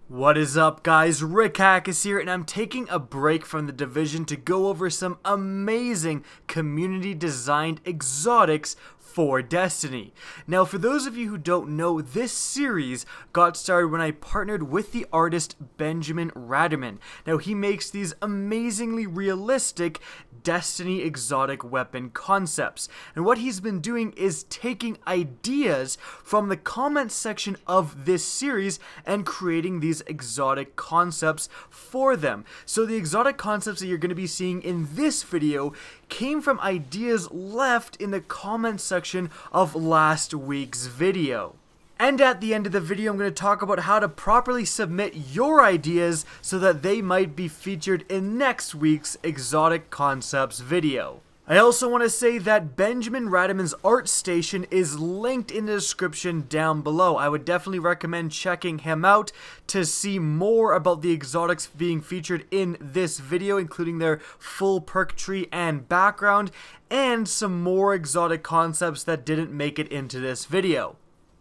What is up, guys? Rick Hack is here, and I'm taking a break from the Division to go over some amazing community-designed exotics for Destiny. Now, for those of you who don't know, this series got started when I partnered with the artist Benjamin Raderman. Now, he makes these amazingly realistic Destiny exotic weapon concepts, and what he's been doing is taking ideas from the comments section of this series and creating these exotic concepts for them. So the exotic concepts that you're going to be seeing in this video came from ideas left in the comment section of last week's video. And at the end of the video, I'm going to talk about how to properly submit your ideas so that they might be featured in next week's Exotic Concepts video. I also want to say that Benjamin Raderman's art station is linked in the description down below. I would definitely recommend checking him out to see more about the exotics being featured in this video, including their full perk tree and background, and some more exotic concepts that didn't make it into this video.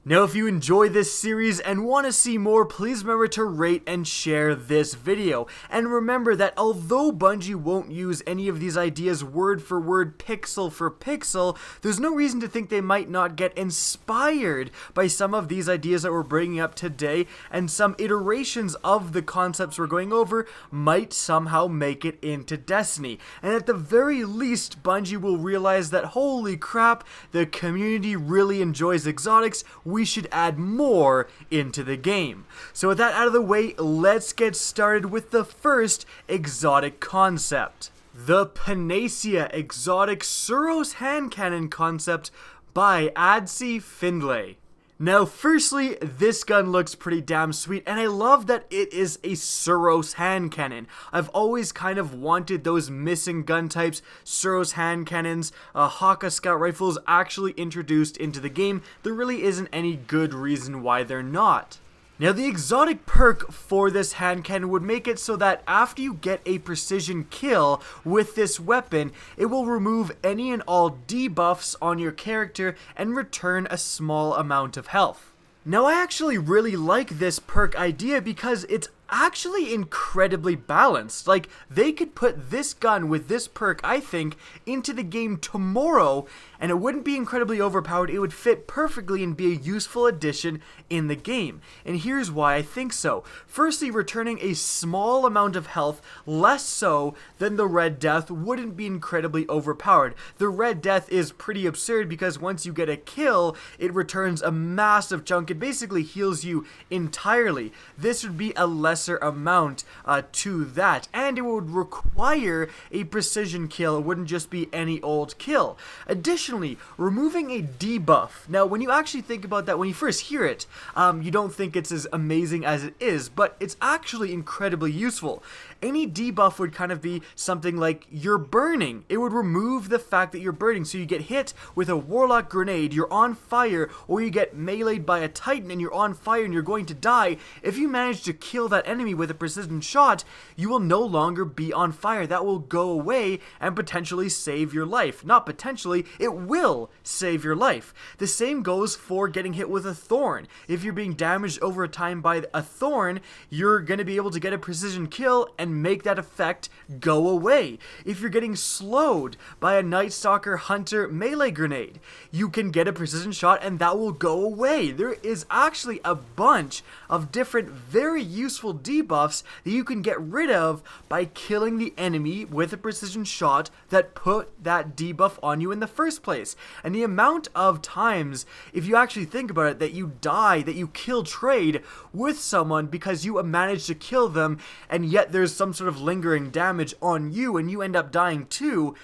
Now, if you enjoy this series and want to see more, please remember to rate and share this video. And remember that although Bungie won't use any of these ideas word for word, pixel for pixel, there's no reason to think they might not get inspired by some of these ideas that we're bringing up today, and some iterations of the concepts we're going over might somehow make it into Destiny. And at the very least, Bungie will realize that, holy crap, the community really enjoys exotics. We should add more into the game. So with that out of the way, let's get started with the first exotic concept. The Panacea exotic Suros hand cannon concept by Adsi Findlay. Now, firstly, this gun looks pretty damn sweet, and I love that it is a Suros hand cannon. I've always kind of wanted those missing gun types, Suros hand cannons, Haka scout rifles actually introduced into the game. There really isn't any good reason why they're not. Now, the exotic perk for this hand cannon would make it so that after you get a precision kill with this weapon, it will remove any and all debuffs on your character and return a small amount of health. Now, I actually really like this perk idea because it's actually incredibly balanced. Like, they could put this gun with this perk, I think, into the game tomorrow, and it wouldn't be incredibly overpowered. It would fit perfectly and be a useful addition in the game. And here's why I think so. Firstly, returning a small amount of health, less so than the Red Death, wouldn't be incredibly overpowered. The Red Death is pretty absurd because once you get a kill, it returns a massive chunk. It basically heals you entirely. This would be a lesser amount to that, and it would require a precision kill. It wouldn't just be any old kill. Additionally, removing a debuff. Now, when you actually think about that, when you first hear it, you don't think it's as amazing as it is, but it's actually incredibly useful. Any debuff would kind of be something like you're burning. It would remove the fact that you're burning, so you get hit with a Warlock grenade, you're on fire, or you get meleeed by a Titan and you're on fire and you're going to die. If you manage to kill that enemy with a precision shot, you will no longer be on fire. That will go away and potentially save your life. Not potentially, it will save your life. The same goes for getting hit with a thorn. If you're being damaged over time by a thorn, you're going to be able to get a precision kill and make that effect go away. If you're getting slowed by a Night Stalker Hunter melee grenade, you can get a precision shot and that will go away. There is actually a bunch of different very useful debuffs that you can get rid of by killing the enemy with a precision shot that put that debuff on you in the first place. And the amount of times, if you actually think about it, that you die, that you kill trade with someone because you managed to kill them, and yet there's some sort of lingering damage on you and you end up dying too,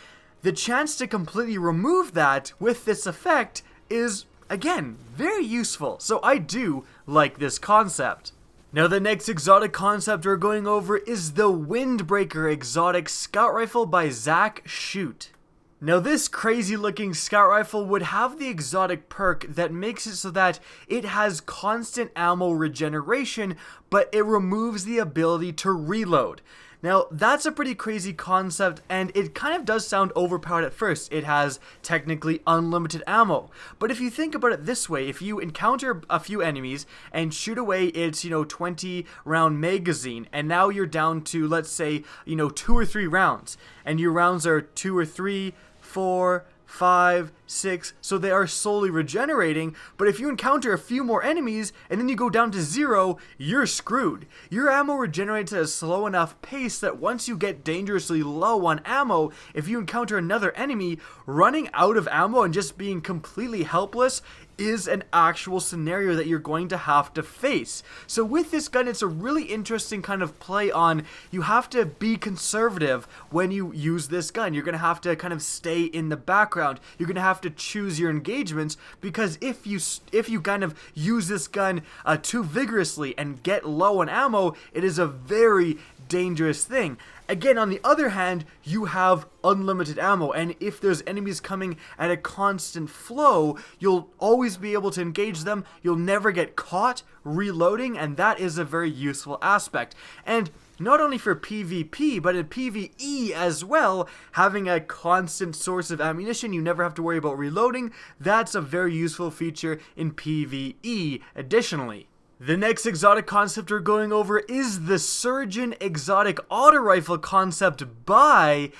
the chance to completely remove that with this effect is, again, very useful. So I do like this concept. Now, the next exotic concept we're going over is the Windbreaker exotic scout rifle by Zach Shoot. Now, this crazy looking scout rifle would have the exotic perk that makes it so that it has constant ammo regeneration, but it removes the ability to reload. Now, that's a pretty crazy concept, and it kind of does sound overpowered at first. It has technically unlimited ammo. But if you think about it this way, if you encounter a few enemies and shoot away its, 20 round magazine, and now you're down to, let's say, 2 or 3 rounds, and your rounds are 2 or 3, 4, 5, 6, so they are slowly regenerating, but if you encounter a few more enemies and then you go down to 0, you're screwed. Your ammo regenerates at a slow enough pace that once you get dangerously low on ammo, if you encounter another enemy, running out of ammo and just being completely helpless is an actual scenario that you're going to have to face. So with this gun, it's a really interesting kind of play on, you have to be conservative when you use this gun. You're going to have to kind of stay in the background. You're going to have to choose your engagements, because if you kind of use this gun too vigorously and get low on ammo, it is a very dangerous thing. Again, on the other hand, you have unlimited ammo, and if there's enemies coming at a constant flow, you'll always be able to engage them. You'll never get caught reloading, and that is a very useful aspect. And not only for PvP, but in PvE as well, having a constant source of ammunition, you never have to worry about reloading. That's a very useful feature in PvE additionally. The next exotic concept we're going over is the Surgeon exotic auto rifle concept by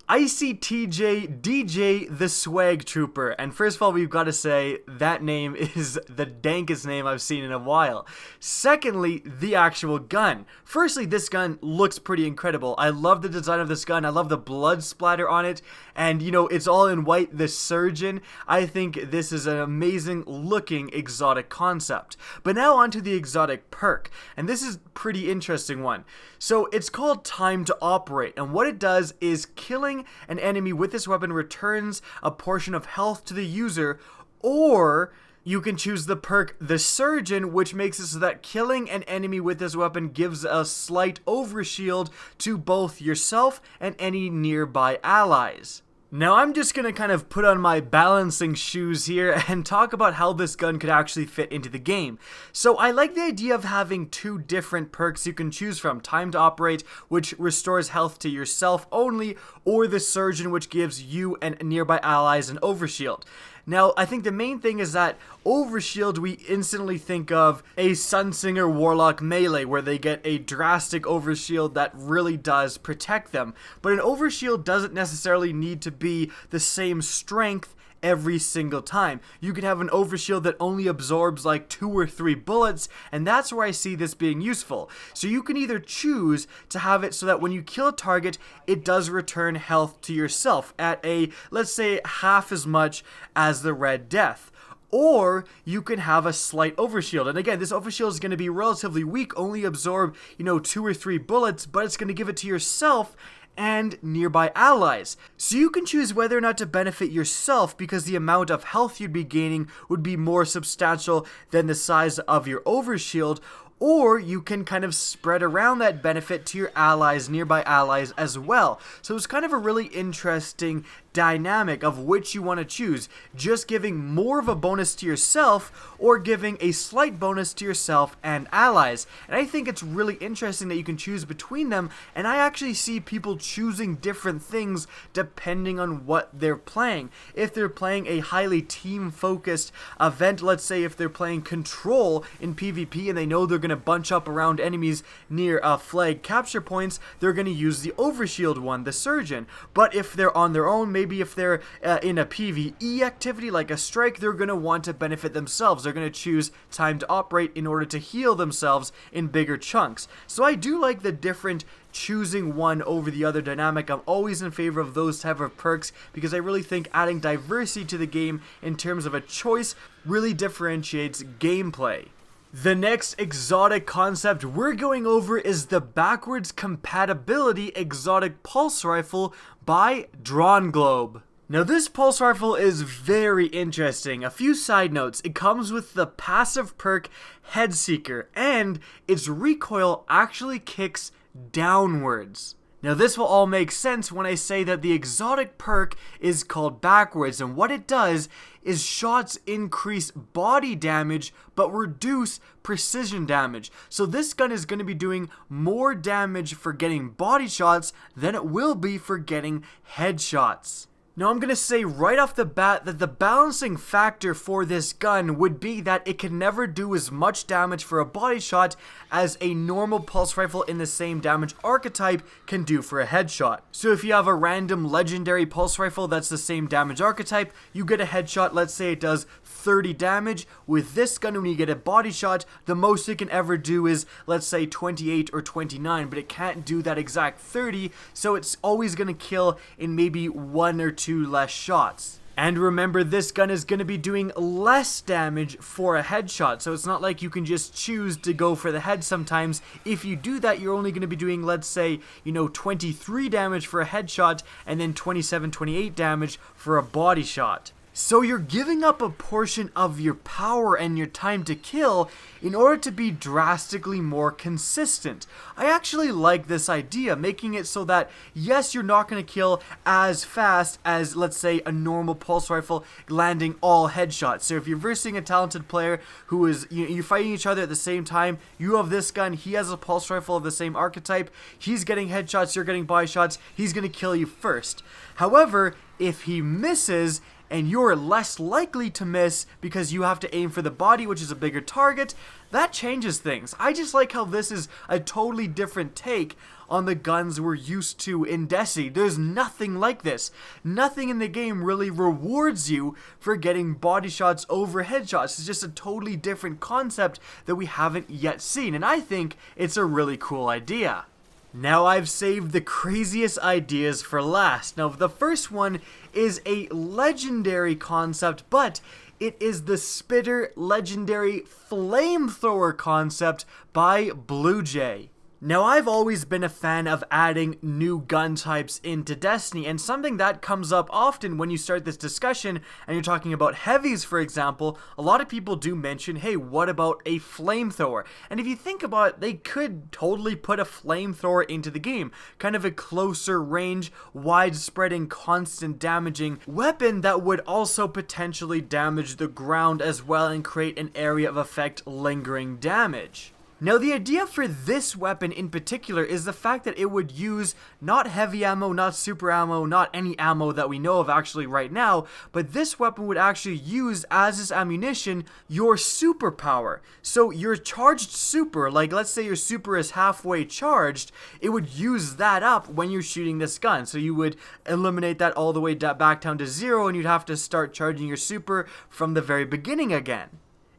ICTJ DJ the Swag Trooper. And first of all, we've got to say that name is the dankest name I've seen in a while. Secondly, the actual gun. Firstly, this gun looks pretty incredible. I love the design of this gun. I love the blood splatter on it. And it's all in white, the Surgeon. I think this is an amazing looking exotic concept. But now onto the exotic perk. And this is a pretty interesting one. So it's called Time to Operate. And what it does is killing an enemy with this weapon returns a portion of health to the user, or you can choose the perk the Surgeon, which makes it so that killing an enemy with this weapon gives a slight overshield to both yourself and any nearby allies. Now I'm just going to kind of put on my balancing shoes here and talk about how this gun could actually fit into the game. So I like the idea of having 2 different perks you can choose from. Time to Operate, which restores health to yourself only, or the Surgeon, which gives you and nearby allies an overshield. Now, I think the main thing is that overshield, we instantly think of a Sunsinger Warlock melee where they get a drastic overshield that really does protect them. But an overshield doesn't necessarily need to be the same strength every single time. You could have an overshield that only absorbs like 2 or 3 bullets, and that's where I see this being useful. So you can either choose to have it so that when you kill a target, it does return health to yourself at a, let's say, half as much as the Red Death. Or you can have a slight overshield. And again, this overshield is going to be relatively weak, only absorb, 2 or 3 bullets, but it's going to give it to yourself and nearby allies. So you can choose whether or not to benefit yourself, because the amount of health you'd be gaining would be more substantial than the size of your overshield, or you can kind of spread around that benefit to your allies, nearby allies as well. So it's kind of a really interesting dynamic of which you want to choose, just giving more of a bonus to yourself or giving a slight bonus to yourself and allies. And I think it's really interesting that you can choose between them, and I actually see people choosing different things depending on what they're playing. If they're playing a highly team-focused event, let's say if they're playing Control in PvP and they know they're going to bunch up around enemies near flag capture points, they're going to use the overshield one, the Surgeon. But if they're on their own, maybe if they're in a PvE activity like a strike, they're going to want to benefit themselves. They're going to choose Time to Operate in order to heal themselves in bigger chunks. So I do like the different choosing one over the other dynamic. I'm always in favor of those type of perks because I really think adding diversity to the game in terms of a choice really differentiates gameplay. The next exotic concept we're going over is the backwards compatibility exotic pulse rifle by Drawn Globe. Now this pulse rifle is very interesting. A few side notes: it comes with the passive perk Headseeker, and its recoil actually kicks downwards. Now this will all make sense when I say that the exotic perk is called Backwards, and what it does is shots increase body damage but reduce precision damage. So this gun is going to be doing more damage for getting body shots than it will be for getting headshots. Now I'm going to say right off the bat that the balancing factor for this gun would be that it can never do as much damage for a body shot as a normal pulse rifle in the same damage archetype can do for a headshot. So if you have a random legendary pulse rifle that's the same damage archetype, you get a headshot, let's say it does 30 damage. With this gun, when you get a body shot, the most it can ever do is, let's say, 28 or 29, but it can't do that exact 30, so it's always going to kill in maybe 1 or 2 less shots. And remember, this gun is going to be doing less damage for a headshot, so it's not like you can just choose to go for the head sometimes. If you do that, you're only going to be doing, let's say, 23 damage for a headshot and then 27, 28 damage for a body shot. So you're giving up a portion of your power and your time to kill in order to be drastically more consistent. I actually like this idea, making it so that, yes, you're not going to kill as fast as, let's say, a normal pulse rifle landing all headshots. So if you're versing a talented player who is, you're fighting each other at the same time, you have this gun, he has a pulse rifle of the same archetype, he's getting headshots, you're getting body shots, he's going to kill you first. However, if he misses, and you're less likely to miss because you have to aim for the body, which is a bigger target, that changes things. I just like how this is a totally different take on the guns we're used to in Destiny. There's nothing like this. Nothing in the game really rewards you for getting body shots over headshots. It's just a totally different concept that we haven't yet seen, and I think it's a really cool idea. Now I've saved the craziest ideas for last. Now the first one is a legendary concept, but it is the Spitter legendary Flamethrower concept by Blue Jay. Now, I've always been a fan of adding new gun types into Destiny, and something that comes up often when you start this discussion and you're talking about heavies, for example, a lot of people do mention, hey, what about a flamethrower? And if you think about it, they could totally put a flamethrower into the game, kind of a closer range, widespread and constant damaging weapon that would also potentially damage the ground as well and create an area of effect lingering damage. Now, the idea for this weapon in particular is the fact that it would use not heavy ammo, not super ammo, not any ammo that we know of actually right now, but this weapon would actually use as its ammunition your superpower. So your charged super, like let's say your super is halfway charged, it would use that up when you're shooting this gun. So you would eliminate that all the way back down to 0, and you'd have to start charging your super from the very beginning again.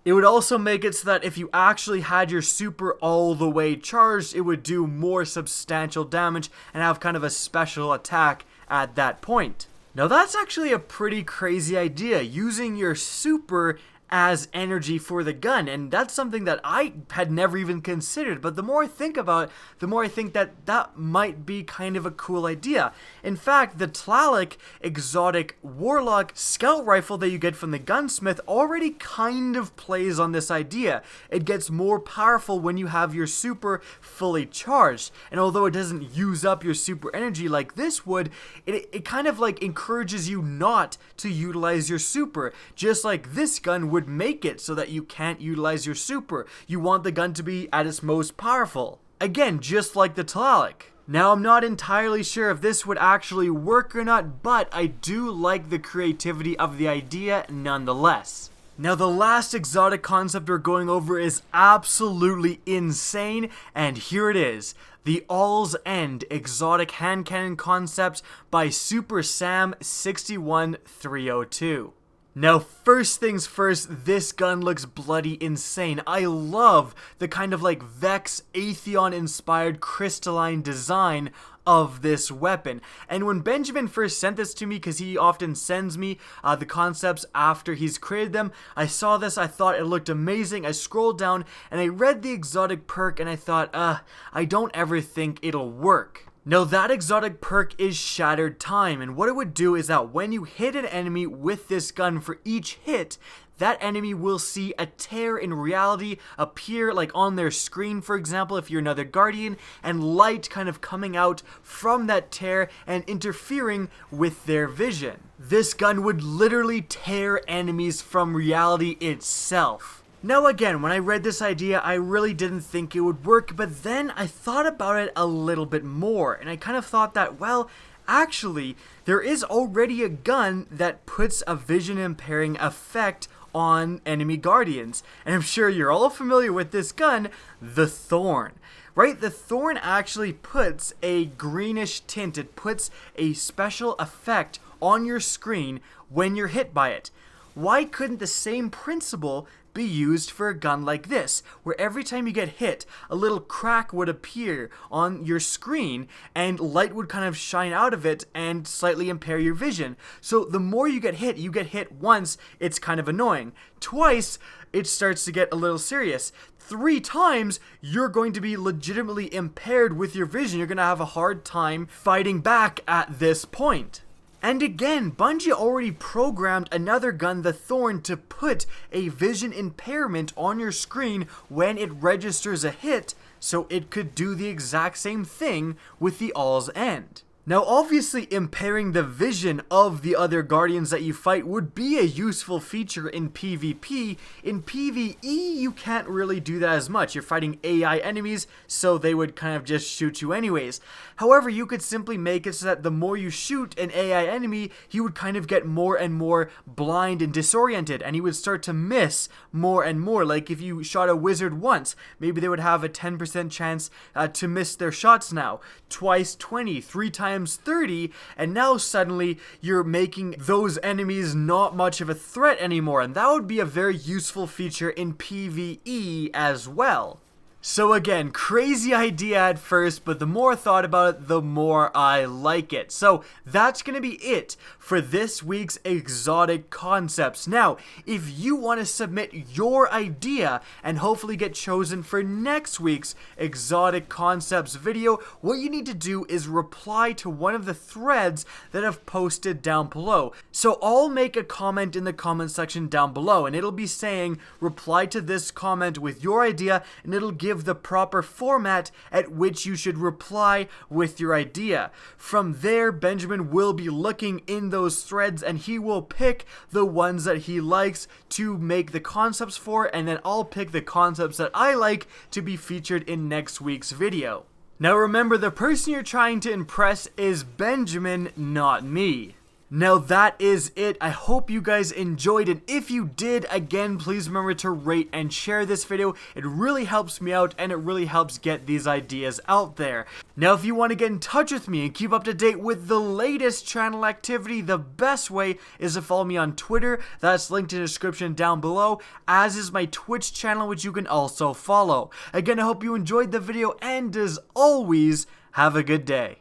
It would also make it so that if you actually had your super all the way charged, it would do more substantial damage and have kind of a special attack at that point. Now that's actually a pretty crazy idea, using your super as energy for the gun, and that's something that I had never even considered, but the more I think about it, the more I think that that might be kind of a cool idea. In fact, the Tlaloc exotic warlock scout rifle that you get from the gunsmith already kind of plays on this idea. It gets more powerful when you have your super fully charged, and although it doesn't use up your super energy like this would, it kind of like encourages you not to utilize your super, just like this gun would make it so that you can't utilize your super. You want the gun to be at its most powerful. Again, just like the Tlaloc. Now, I'm not entirely sure if this would actually work or not, but I do like the creativity of the idea nonetheless. Now, the last exotic concept we're going over is absolutely insane, and here it is. The All's End exotic hand cannon concept by Super Sam 61302. Now, first things first, this gun looks bloody insane. I love the kind of like Vex Atheon inspired crystalline design of this weapon. And when Benjamin first sent this to me, because he often sends me the concepts after he's created them, I saw this, I thought it looked amazing. I scrolled down and I read the exotic perk and I thought, I don't ever think it'll work. Now, that exotic perk is Shattered Time, and what it would do is that when you hit an enemy with this gun, for each hit, that enemy will see a tear in reality appear like on their screen, for example, if you're another guardian, and light kind of coming out from that tear and interfering with their vision. This gun would literally tear enemies from reality itself. Now again, when I read this idea, I really didn't think it would work, but then I thought about it a little bit more, and I kind of thought that, well, actually, there is already a gun that puts a vision impairing effect on enemy guardians, and I'm sure you're all familiar with this gun, the Thorn. Right, the Thorn actually puts a greenish tint, it puts a special effect on your screen when you're hit by it. Why couldn't the same principle be used for a gun like this, where every time you get hit, a little crack would appear on your screen and light would kind of shine out of it and slightly impair your vision. So the more you get hit once, it's kind of annoying. Twice, it starts to get a little serious. 3 times, you're going to be legitimately impaired with your vision. You're going to have a hard time fighting back at this point. And again, Bungie already programmed another gun, the Thorn, to put a vision impairment on your screen when it registers a hit, so it could do the exact same thing with the All's End. Now obviously impairing the vision of the other guardians that you fight would be a useful feature in PvP. In PvE you can't really do that as much. You're fighting AI enemies, so they would kind of just shoot you anyways. However, you could simply make it so that the more you shoot an AI enemy, he would kind of get more and more blind and disoriented, and he would start to miss more and more. Like if you shot a wizard once, maybe they would have a 10% chance to miss their shots now. Twice 20, 3 times 30, and now suddenly you're making those enemies not much of a threat anymore, and that would be a very useful feature in PvE as well. So again, crazy idea at first, but the more I thought about it, the more I like it. So that's going to be it for this week's exotic concepts. Now, if you want to submit your idea and hopefully get chosen for next week's exotic concepts video, what you need to do is reply to one of the threads that I've posted down below. So I'll make a comment in the comment section down below, and it'll be saying reply to this comment with your idea, and it'll give the proper format at which you should reply with your idea. From there, Benjamin will be looking in those threads and he will pick the ones that he likes to make the concepts for, and then I'll pick the concepts that I like to be featured in next week's video. Now remember, the person you're trying to impress is Benjamin, not me. Now that is it. I hope you guys enjoyed, and if you did, again, please remember to rate and share this video. It really helps me out and it really helps get these ideas out there. Now if you want to get in touch with me and keep up to date with the latest channel activity, the best way is to follow me on Twitter. That's linked in the description down below, as is my Twitch channel, which you can also follow. Again, I hope you enjoyed the video, and as always, have a good day.